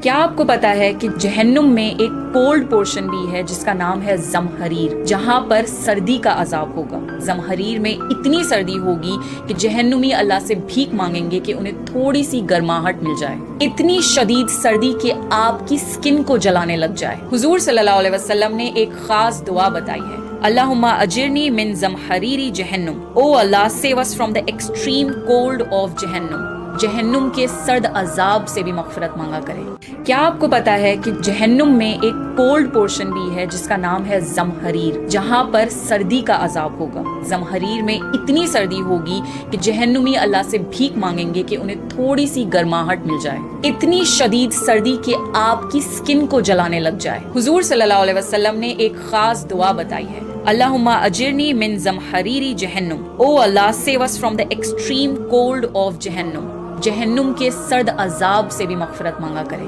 کیا آپ کو پتا ہے کہ جہنم میں ایک کولڈ پورشن بھی ہے جس کا نام ہے زمہریر، جہاں پر سردی کا عذاب ہوگا۔ زمہریر میں اتنی سردی ہوگی کہ جہنمی اللہ سے بھیک مانگیں گے کہ انہیں تھوڑی سی گرماہٹ مل جائے، اتنی شدید سردی کہ آپ کی سکن کو جلانے لگ جائے۔ حضور صلی اللہ علیہ وسلم نے ایک خاص دعا بتائی ہے، اللہم اجرنی من زمہریر جہنم، O Allah save us from the extreme cold of جہنم۔ جہنم کے سرد عذاب سے بھی مغفرت مانگا کرے۔ کیا آپ کو پتا ہے کہ جہنم میں ایک کولڈ پورشن بھی ہے جس کا نام ہے زمہریر، جہاں پر سردی کا عذاب ہوگا۔ زمہریر میں اتنی سردی ہوگی کہ جہنمی اللہ سے بھیک مانگیں گے کہ انہیں تھوڑی سی گرماہٹ مل جائے، اتنی شدید سردی کہ آپ کی سکن کو جلانے لگ جائے۔ حضور صلی اللہ علیہ وسلم نے ایک خاص دعا بتائی ہے، اللہم اجرنی من زمہریر جہنم، O Allah save us from the extreme cold of جہنم۔ جہنم کے سرد عذاب سے بھی مغفرت مانگا کرے۔